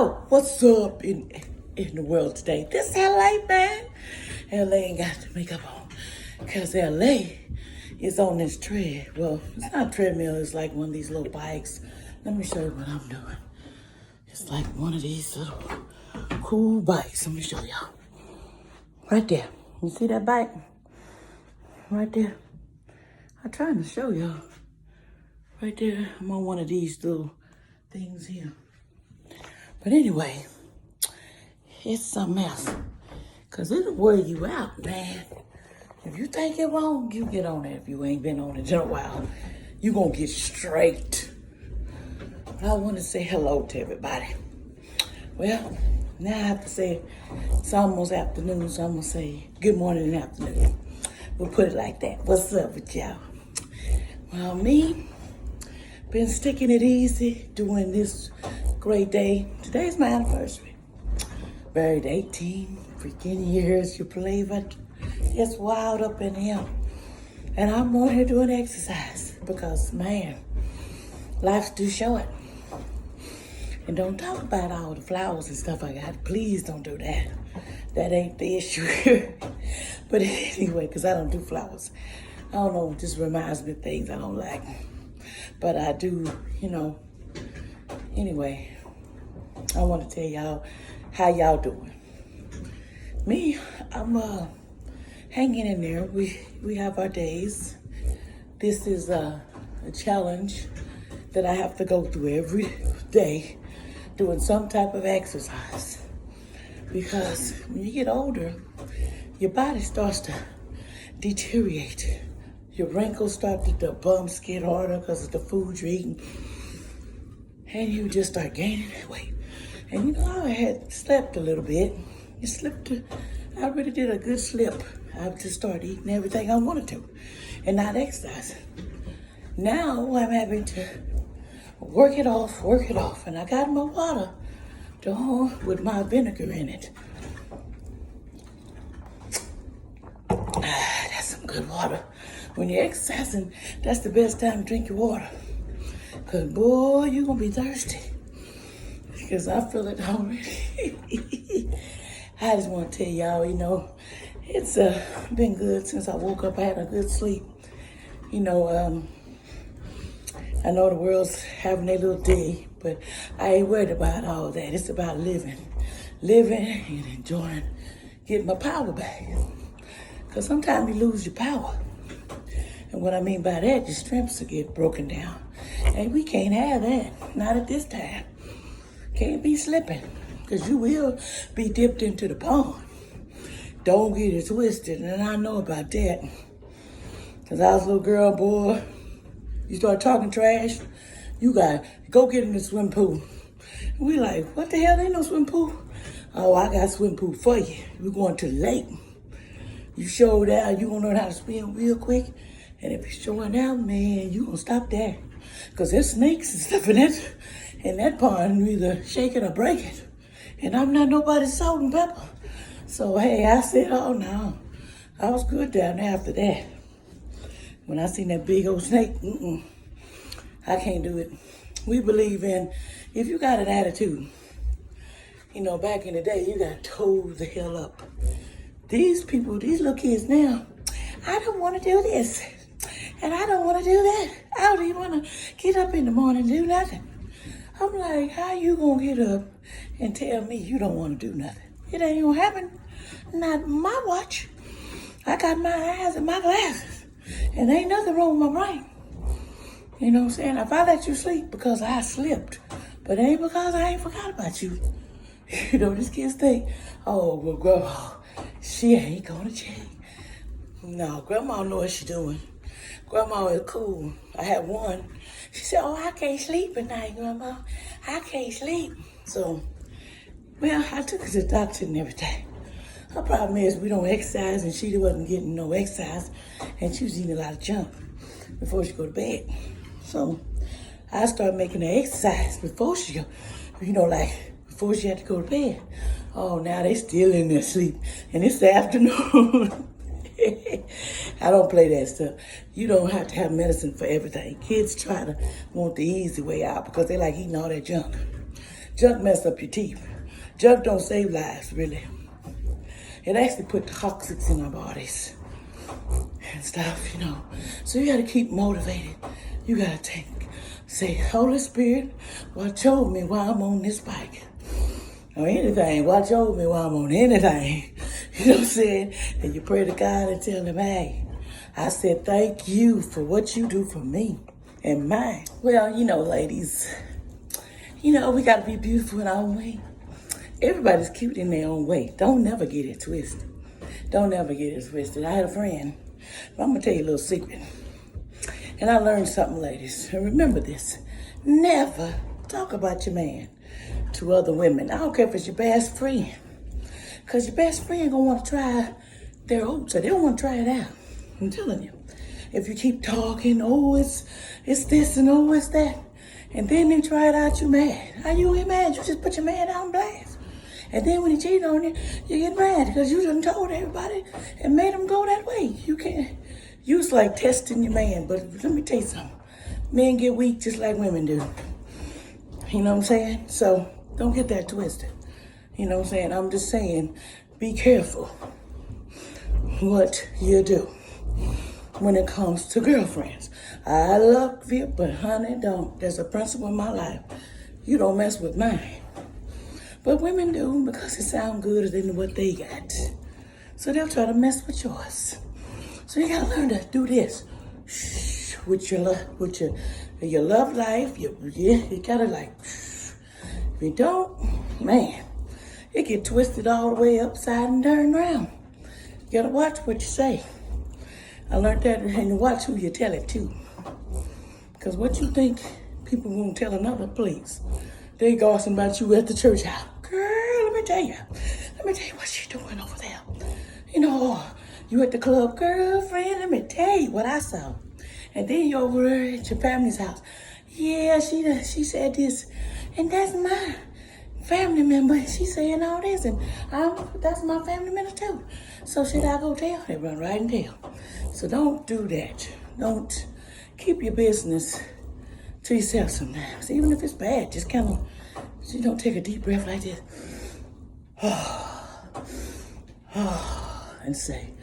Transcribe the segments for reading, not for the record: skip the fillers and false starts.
Yo, what's up in the world today? This LA, man. LA ain't got the makeup on. Because LA is on this tread. Well, it's not a treadmill. It's like one of these little bikes. Let me show you what I'm doing. It's like one of these little cool bikes. Let me show y'all. Right there. You see that bike? Right there. I'm trying to show y'all. Right there. I'm on one of these little things here. But anyway, it's something else. Because it'll wear you out, man. If you think it won't, you get on it. If you ain't been on it in a while, you going to get straight. But I want to say hello to everybody. Well, now I have to say it's almost afternoon, so I'm going to say good morning and afternoon. We'll put it like that. What's up with y'all? Well, me, been sticking it easy, doing this great day. Today's my anniversary. Married 18 freaking years, you believe it? It's wild up in here. And I'm on here doing exercise because, man, life's too short. And don't talk about all the flowers and stuff I got. Please don't do that. That ain't the issue here. But anyway, because I don't do flowers. I don't know, it just reminds me of things I don't like. But I do, Anyway, I want to tell y'all how y'all doing. Me, I'm hanging in there. We have our days. This is a challenge that I have to go through every day, doing some type of exercise. Because when you get older, your body starts to deteriorate. Your wrinkles start to, the bumps get harder because of the food you're eating. And you just start gaining weight. And I had slept a little bit. I really did a good slip. I just started eating everything I wanted to and not exercising. Now I'm having to work it off. And I got my water with my vinegar in it. That's some good water. When you're exercising, that's the best time to drink your water. Because, boy, you're going to be thirsty. Because I feel it already. I just want to tell y'all, it's been good since I woke up. I had a good sleep. I know the world's having their little day, but I ain't worried about all that. It's about living and enjoying, getting my power back. Because sometimes you lose your power. And what I mean by that, your strengths will get broken down. And we can't have that, not at this time. Can't be slipping, because you will be dipped into the pond. Don't get it twisted, and I know about that. Because I was a little girl, boy, you start talking trash, you got to go get in the swim pool. And we like, what the hell, there ain't no swim pool? Oh, I got a swim pool for you. We're going to the lake. You show that, you going to learn how to swim real quick. And if you're showing out, man, you going to stop there. Because there's snakes and stuff in that pond. You either shake it or break it. And I'm not nobody's salt and pepper. So, hey, I said, oh, no. I was good down there after that. When I seen that big old snake, I can't do it. We believe in, if you got an attitude, back in the day, you got to toe the hell up. These people, these little kids now, I don't want to do this. And I don't want to do that. I don't even want to get up in the morning and do nothing. I'm like, how you going to get up and tell me you don't want to do nothing? It ain't going to happen. Not my watch. I got my eyes and my glasses. And ain't nothing wrong with my brain. You know what I'm saying? If I let you sleep because I slipped, but it ain't because I ain't forgot about you. These kids think, oh, well, grandma, she ain't going to change. No, grandma know what she doing. Grandma is cool. I had one. She said, oh, I can't sleep at night, grandma. I can't sleep. So, well, I took her to the doctor and everything. Her problem is we don't exercise, and she wasn't getting no exercise, and she was eating a lot of junk before she go to bed. So, I started making her exercise before she go, before she had to go to bed. Oh, now they still in their sleep, and it's the afternoon. I don't play that stuff. You don't have to have medicine for everything. Kids try to want the easy way out because they like eating all that junk. Junk mess up your teeth. Junk don't save lives, really. It actually put toxics in our bodies and stuff, So you gotta keep motivated. You gotta say, Holy Spirit, watch over me while I'm on this bike. Or anything, watch over me while I'm on anything. You know what I'm saying? And you pray to God and tell him, hey, I said thank you for what you do for me and mine. Well, ladies, we gotta be beautiful in our own way. Everybody's cute in their own way. Don't never get it twisted. Don't never get it twisted. I had a friend, but I'm gonna tell you a little secret. And I learned something, ladies. And remember this, never talk about your man to other women. I don't care if it's your best friend. Because your best friend gonna want to try their oats, so they don't want to try it out. I'm telling you. If you keep talking, oh, it's this and oh, it's that, and then they try it out, you mad. How you get mad? You just put your man out on blast. And then when he cheated on you, you get mad because you done told everybody and made him go that way. You can't. It's like testing your man. But let me tell you something. Men get weak just like women do. You know what I'm saying? So don't get that twisted. You know what I'm saying? I'm just saying, be careful what you do when it comes to girlfriends. I love you, but honey, don't. There's a principle in my life. You don't mess with mine. But women do because it sounds good than what they got. So they'll try to mess with yours. So you gotta learn to do this. Shh, with your love life. You gotta shh. If you don't, man, it get twisted all the way upside and turned around. You gotta watch what you say. I learned that, and watch who you tell it to. Because what you think people won't tell another, please. They gossiping about you at the church house. Girl, let me tell you what she doing over there. You at the club, girlfriend, let me tell you what I saw. And then you over there at your family's house. Yeah, she said this, and that's my family member. She's saying all this, and that's my family member too. So should I go tell? They run right and tell. So don't do that. Don't keep your business to yourself sometimes. Even if it's bad, just kind of, take a deep breath like this. And say,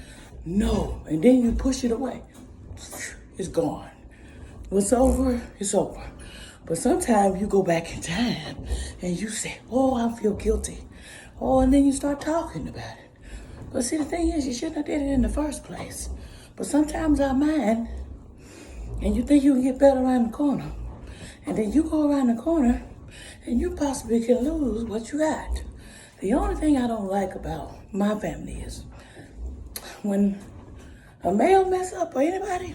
no. And then you push it away. It's gone. What's over, it's over. But sometimes you go back in time and you say, oh, I feel guilty. Oh, and then you start talking about it. But see, the thing is, you shouldn't have did it in the first place. But sometimes our mind, and you think you can get better around the corner. And then you go around the corner and you possibly can lose what you got. The only thing I don't like about my family is when a male mess up or anybody,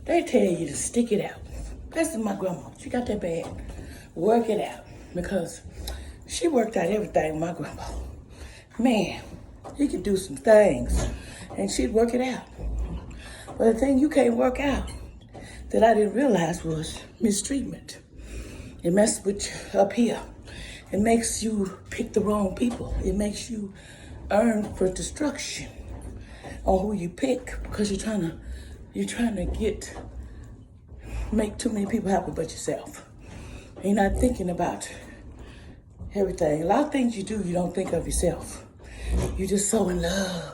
they tell you to stick it out. This is my grandma. She got that bad. Work it out. Because she worked out everything with my grandma. Man, you could do some things and she'd work it out. But the thing you can't work out that I didn't realize was mistreatment. It messes with you up here. It makes you pick the wrong people. It makes you earn for destruction on who you pick because you're trying to make too many people happy but yourself. You're not thinking about everything. A lot of things you do, you don't think of yourself. You're just so in love.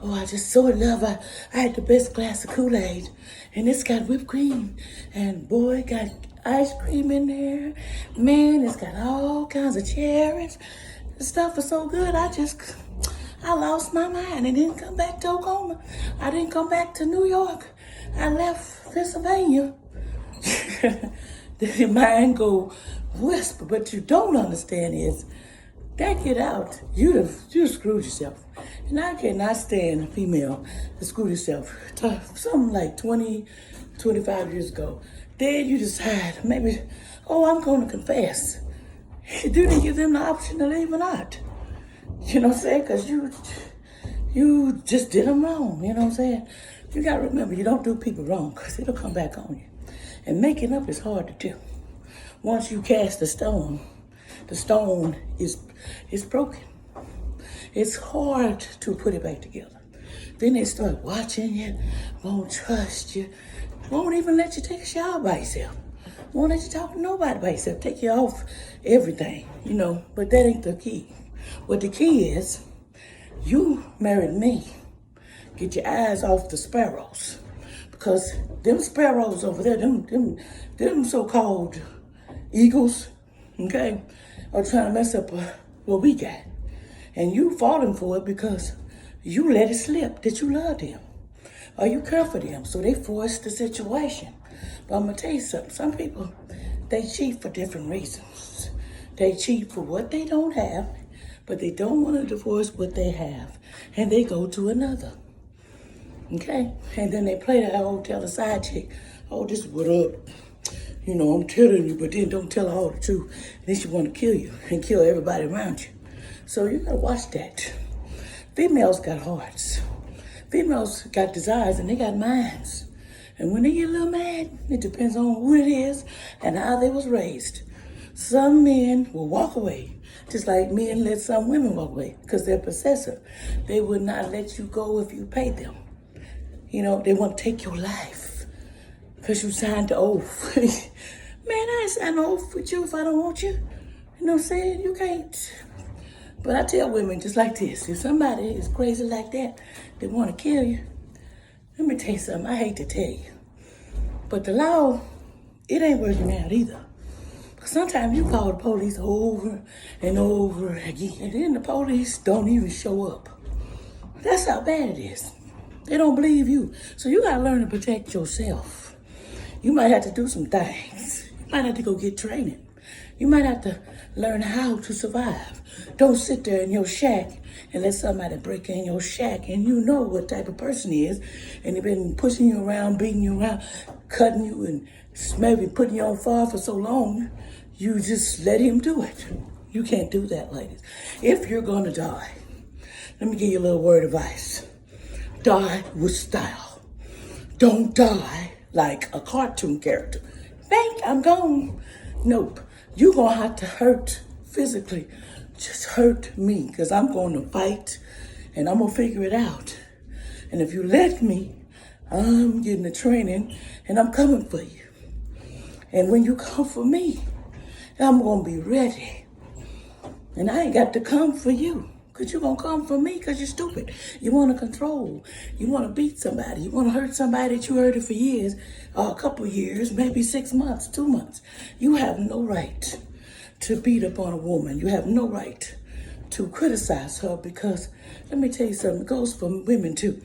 Oh, I just so in love. I had the best glass of Kool-Aid, and it's got whipped cream, and boy, it got ice cream in there. Man, it's got all kinds of cherries. The stuff is so good, I lost my mind and didn't come back to Oklahoma. I didn't come back to New York. I left Pennsylvania. Your mind go whisper, but you don't understand is, that get out, you screwed yourself. And I cannot stand a female that screwed herself. Something like 20, 25 years ago. Then you decide, maybe, I'm going to confess. You didn't give them the option to leave or not. You know what I'm saying? Because you just did them wrong. You know what I'm saying? You got to remember, you don't do people wrong because it'll come back on you. And making up is hard to do. Once you cast the stone is broken. It's hard to put it back together. Then they start watching you, won't trust you, won't even let you take a shower by yourself. Won't let you talk to nobody except take you off everything, But that ain't the key. What the key is, you married me. Get your eyes off the sparrows. Because them sparrows over there, them so-called eagles, okay, are trying to mess up what we got. And you falling for it because you let it slip that you love them. Or you care for them, so they force the situation. But I'm gonna tell you something, some people, they cheat for different reasons. They cheat for what they don't have, but they don't want to divorce what they have. And they go to another. Okay? And then they play that old tell a side chick, oh, this is what up. I'm telling you, but then don't tell her all the truth. And then she want to kill you and kill everybody around you. So you gotta watch that. Females got hearts. Females got desires and they got minds. And when they get a little mad, it depends on who it is and how they was raised. Some men will walk away, just like men let some women walk away because they're possessive. They would not let you go if you paid them. They want to take your life because you signed the oath. Man, I ain't signed an oath with you if I don't want you. You know what I'm saying? You can't. But I tell women just like this, if somebody is crazy like that, they want to kill you, let me tell you something, I hate to tell you. But the law, it ain't working out either. Because sometimes you call the police over and over again, and then the police don't even show up. That's how bad it is. They don't believe you. So you got to learn to protect yourself. You might have to do some things. You might have to go get training. You might have to learn how to survive. Don't sit there in your shack and let somebody break in your shack and you know what type of person he is and they've been pushing you around, beating you around, cutting you and maybe putting you on fire for so long, you just let him do it. You can't do that, ladies. If you're gonna die, let me give you a little word of advice. Die with style. Don't die like a cartoon character. Bang, I'm gone. Nope. You're going to have to hurt physically. Just hurt me because I'm going to fight and I'm going to figure it out. And if you let me, I'm getting the training and I'm coming for you. And when you come for me, I'm going to be ready. And I ain't got to come for you because you're going to come for me because you're stupid. You want to control. You want to beat somebody. You want to hurt somebody that you hurted for years, or a couple years, maybe 6 months, 2 months. You have no right to beat up on a woman. You have no right to criticize her because, let me tell you something, it goes for women too.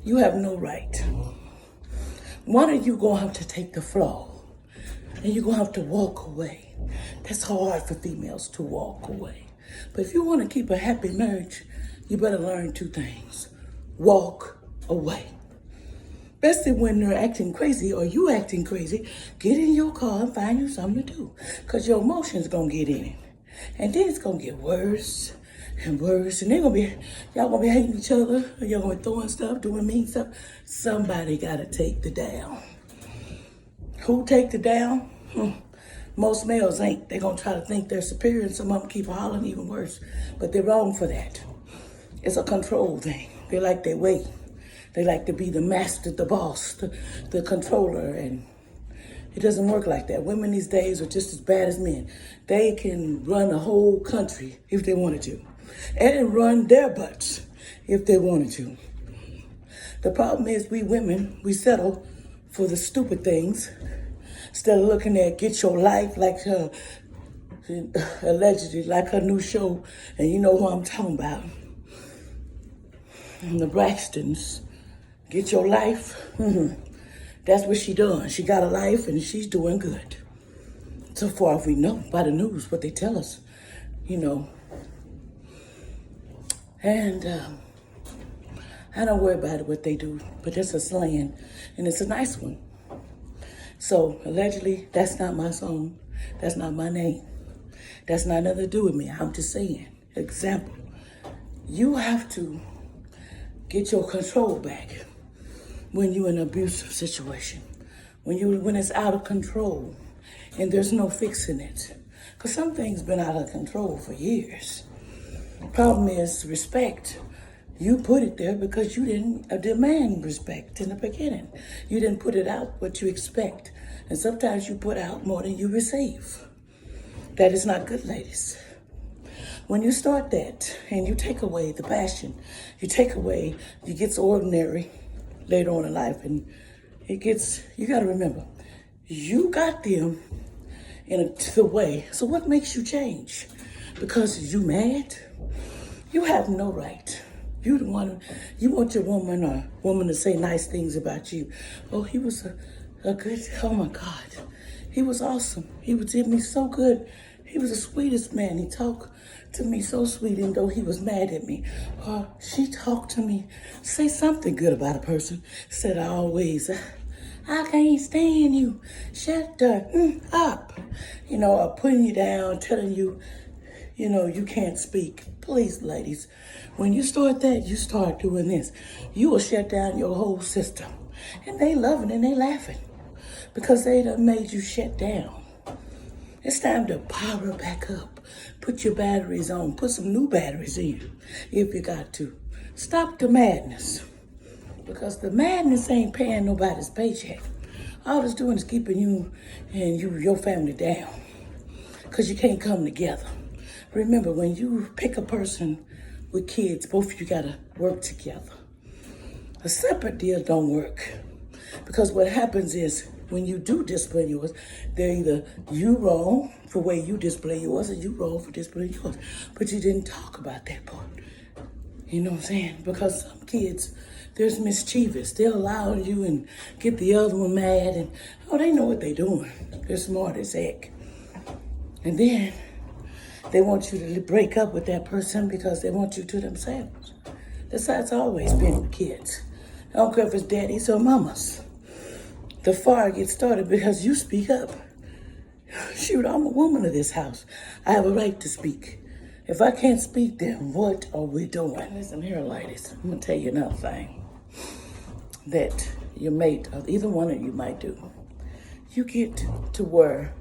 You have no right. One of you going to have to take the floor and you're going to have to walk away. That's hard for females to walk away. But if you want to keep a happy marriage, you better learn 2 things. Walk away. Especially when they're acting crazy or you acting crazy, get in your car and find you something to do. Because your emotions going to get in it. And then it's going to get worse and worse. And y'all going to be hating each other. Y'all going to be throwing stuff, doing mean stuff. Somebody got to take the down. Who take the down? Most males ain't. They're going to try to think they're superior and some of them keep hollering even worse. But they're wrong for that. It's a control thing. They like their way. They like to be the master, the boss, the controller. And it doesn't work like that. Women these days are just as bad as men. They can run a whole country if they wanted to. And run their butts if they wanted to. The problem is we women, we settle for the stupid things instead of looking at Get Your Life, like her, allegedly, like her new show, and you know who I'm talking about. And the Braxtons, Get Your Life. That's what she done. She got a life and she's doing good. So far as we know by the news, what they tell us, And I don't worry about it, what they do, but that's a slang and it's a nice one. So allegedly, that's not my song. That's not my name. That's not nothing to do with me. I'm just saying, example. You have to get your control back when you're in an abusive situation, when it's out of control and there's no fixing it. Because some things been out of control for years. Problem is respect. You put it there because you didn't demand respect in the beginning. You didn't put it out what you expect. And sometimes you put out more than you receive. That is not good, ladies. When you start that and you take away the passion, you get ordinary later on in life, and you got to remember, you got them in the way. So what makes you change? Because you mad? You have no right. You want your woman to say nice things about you. Oh, he was a good, oh my God. He was awesome. He did me so good. He was the sweetest man. He talked to me so sweet, even though he was mad at me. Or she talked to me. Say something good about a person. Said I always, I can't stand you. Shut up. Or putting you down, telling you, you can't speak. Please, ladies, when you start that, you start doing this. You will shut down your whole system. And they loving and they laughing because they done made you shut down. It's time to power back up. Put your batteries on. Put some new batteries in if you got to. Stop the madness. Because the madness ain't paying nobody's paycheck. All it's doing is keeping you and your family down. Because you can't come together. Remember, when you pick a person with kids, both of you got to work together. A separate deal don't work. Because what happens is, when you do display yours, they're either you wrong for the way you display yours, or you wrong for displaying yours. But you didn't talk about that part. You know what I'm saying? Because some kids, they're mischievous. They'll allow you and get the other one mad, and they know what they're doing. They're smart as heck. And then they want you to break up with that person because they want you to themselves. That's how it's always been with kids. I don't care if it's daddies or mamas. The fire gets started because you speak up. Shoot, I'm a woman of this house. I have a right to speak. If I can't speak, then what are we doing? Listen here, ladies. I'm going to tell you another thing that your mate, or either one of you might do. You get to where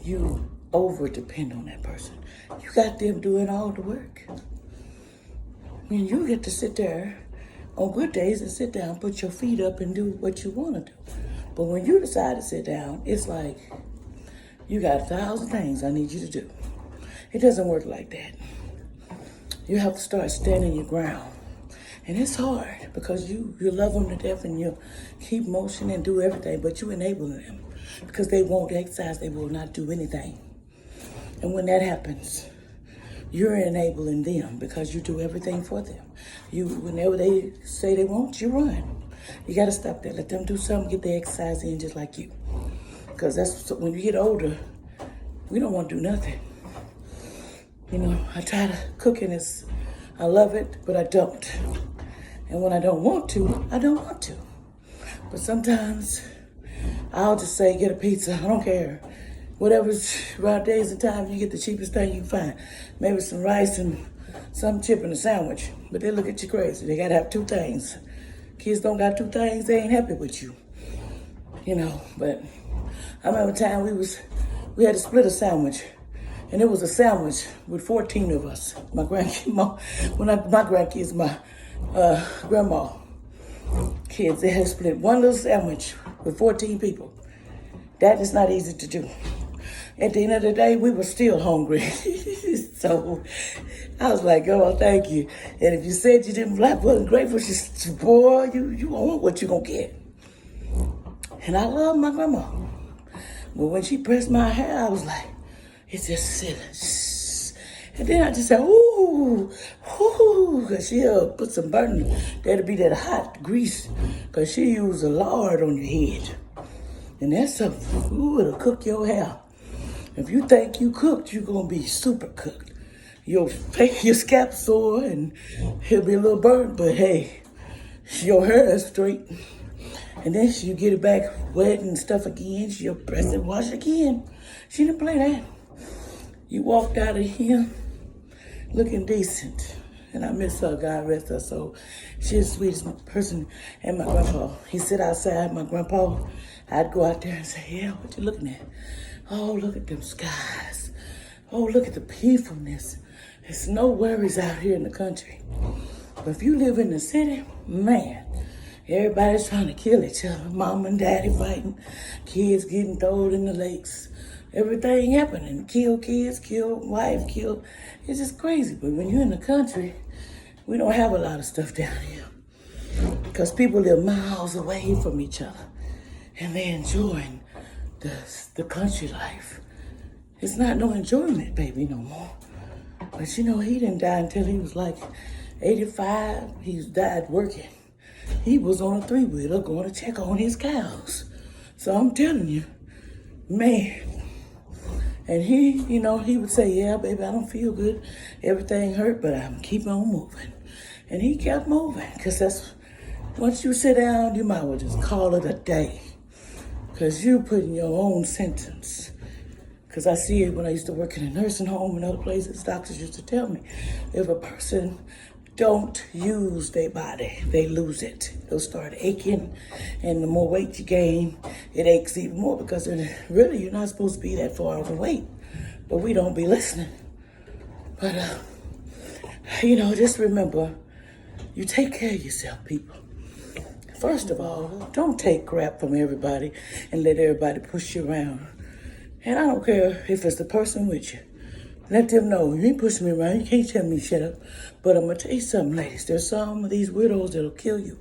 you over-depend on that person. You got them doing all the work. You get to sit there on good days and sit down, put your feet up and do what you want to do. But when you decide to sit down, it's like, you got 1,000 things I need you to do. It doesn't work like that. You have to start standing your ground. And it's hard because you love them to death and you keep motion and do everything, but you enable them because they won't exercise, they will not do anything. And when that happens, you're enabling them because you do everything for them. Whenever they say they won't, you run. You got to stop that. Let them do something, get their exercise in just like you. Because that's when you get older, we don't want to do nothing. I try to cooking I love it, but I don't. And when I don't want to, I don't want to. But sometimes I'll just say, get a pizza. I don't care. Whatever's around days and times, you get the cheapest thing you can find. Maybe some rice and some chip and a sandwich. But they look at you crazy. They got to have two things. Kids don't got two things, they ain't happy with you. But I remember a time we had to split a sandwich. And it was a sandwich with 14 of us. My grandkids, my grandma kids, they had to split one little sandwich with 14 people. That is not easy to do. At the end of the day, we were still hungry. So I was like, oh, thank you. And if you said you wasn't grateful, she said, boy, you want what you gonna get. And I love my grandma. But when she pressed my hair, I was like, it's just silly. And then I just said, ooh, because she'll put some burning. That'll be that hot grease, because she used a lard on your head. And that's something, it'll cook your hair. If you think you cooked, you're going to be super cooked. Your scalp sore and it'll be a little burnt, but hey, your hair is straight. And then you get it back wet and stuff again. She'll press it, wash it again. She didn't play that. You walked out of here looking decent. And I miss her, God rest her soul. She's the sweetest person. And my grandpa, he sit outside, my grandpa, I'd go out there and say, yeah, what you looking at? Oh, look at them skies. Oh, look at the peacefulness. There's no worries out here in the country. But if you live in the city, man, Everybody's trying to kill each other. Mom and daddy fighting, kids getting thrown in the lakes. Everything happening. Kill kids, kill wife, kill. It's just crazy. But when you're in the country, we don't have a lot of stuff down here. Because people live miles away from each other. And they're enjoying the country life. It's not no enjoyment, baby, no more. But you know, he didn't die until he was like 85. He died working. He was on a three-wheeler going to check on his cows. So I'm telling you, man. And he, you know, he would say, yeah, baby, I don't feel good. Everything hurt, but I'm keeping on moving. And he kept moving, because that's, once you sit down, you might well just call it a day. Because you're putting your own sentence. Because I see it when I used to work in a nursing home and other places, doctors used to tell me, if a person don't use their body, they lose it. They'll start aching, and the more weight you gain, it aches even more, because really you're not supposed to be that far overweight. But we don't be listening. But, you know, just remember, you take care of yourself, people. First of all, don't take crap from everybody and let everybody push you around. And I don't care if it's the person with you. Let them know, you ain't pushing me around, you can't tell me to shut up. But I'm gonna tell you something, ladies. There's some of these widows that'll kill you,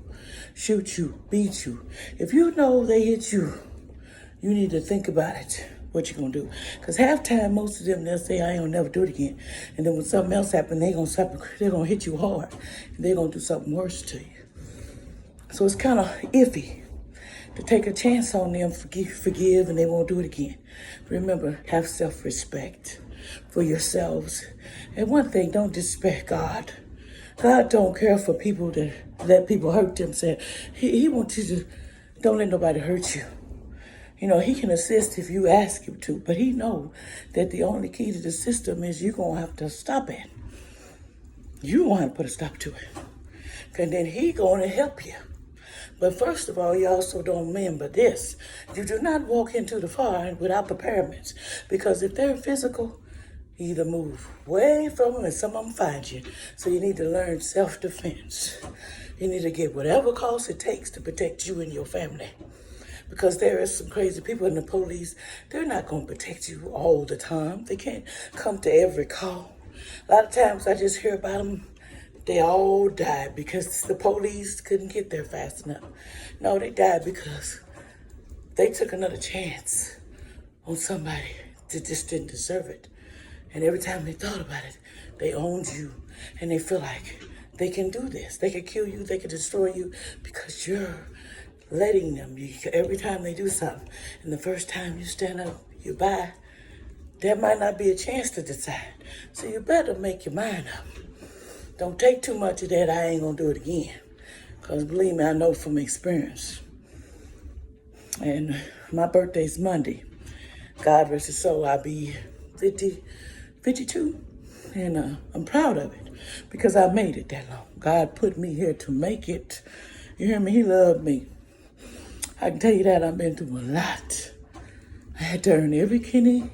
shoot you, beat you. If you know they hit you, you need to think about it, what you gonna do. Because halftime, most of them, they'll say, I ain't gonna never do it again. And then when something else happens, they're gonna hit you hard. And they're gonna do something worse to you. So it's kind of iffy to take a chance on them, forgive, and they won't do it again. Remember, have self-respect for yourselves. And one thing, don't disrespect God. God don't care for people that let people hurt themselves. He wants you to, don't let nobody hurt you. You know, he can assist if you ask him to, but he knows that the only key to the system is you're going to have to stop it. You want to put a stop to it. And then he going to help you. But first of all, you also don't remember this. You do not walk into the fire without preparedness. Because if they're physical, you either move way from them and some of them find you. So you need to learn self-defense. You need to get whatever cost it takes to protect you and your family. Because there is some crazy people in the police. They're not going to protect you all the time. They can't come to every call. A lot of times I just hear about them. They all died because the police couldn't get there fast enough. No, they died because they took another chance on somebody that just didn't deserve it. And every time they thought about it, they owned you. And they feel like they can do this. They can kill you, they can destroy you, because you're letting them. Every time they do something, and the first time you stand up, you buy, there might not be a chance to decide. So you better make your mind up. Don't take too much of that, I ain't gonna do it again. Because believe me, I know from experience. And my birthday's Monday. God rest his soul, I'll be 52. And I'm proud of it because I made it that long. God put me here to make it. You hear me? He loved me. I can tell you that I've been through a lot. I had to earn every penny.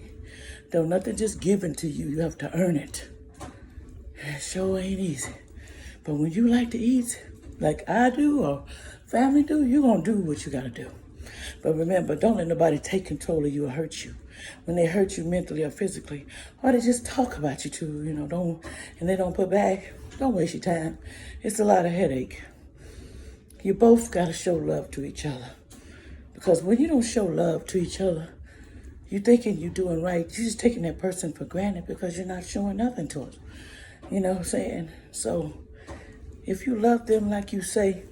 Though nothing just given to you, you have to earn it. It sure ain't easy. But when you like to eat, like I do or family do, you're going to do what you got to do. But remember, don't let nobody take control of you or hurt you. When they hurt you mentally or physically, or they just talk about you too, and they don't put back, don't waste your time. It's a lot of headache. You both got to show love to each other. Because when you don't show love to each other, you thinking you're doing right, you're just taking that person for granted because you're not showing nothing to them. You know what I'm saying? So if you love them like you say,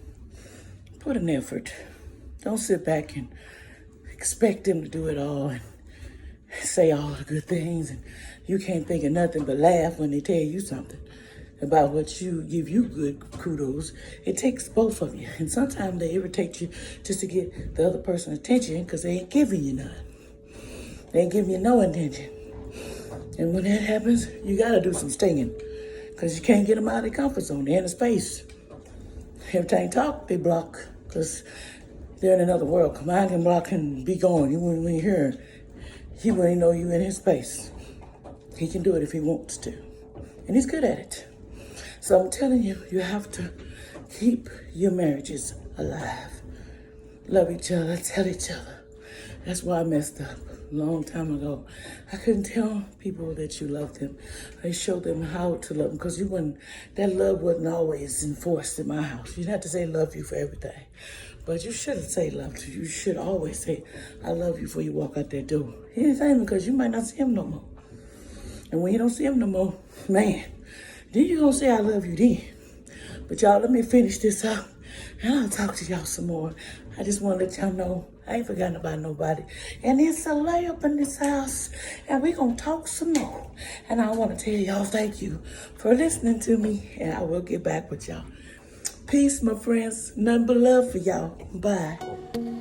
put an effort. Don't sit back and expect them to do it all and say all the good things, and you can't think of nothing but laugh when they tell you something about what you give you good kudos. It takes both of you, and sometimes they irritate you just to get the other person's attention because they ain't giving you none. They ain't giving you no attention. And when that happens, you gotta do some stinging because you can't get them out of their comfort zone. They're in a space. Every time you talk, they block because they're in another world. Mine can block and be gone. You wouldn't even hear. He wouldn't know you in his space. He can do it if he wants to. And he's good at it. So I'm telling you, you have to keep your marriages alive. Love each other, tell each other. That's why I messed up a long time ago. I couldn't tell people that you loved them. I showed them how to love them because that love wasn't always enforced in my house. You didn't have to say love you for everything. But you shouldn't say love to you. You should always say, I love you before you walk out that door. Anything because you might not see him no more. And when you don't see him no more, man, then you're going to say I love you then. But y'all, let me finish this out. And I'll talk to y'all some more. I just want to let y'all know I ain't forgotten about nobody. And it's a layup in this house. And we're going to talk some more. And I want to tell y'all thank you for listening to me. And I will get back with y'all. Peace, my friends. Nothing but love for y'all. Bye.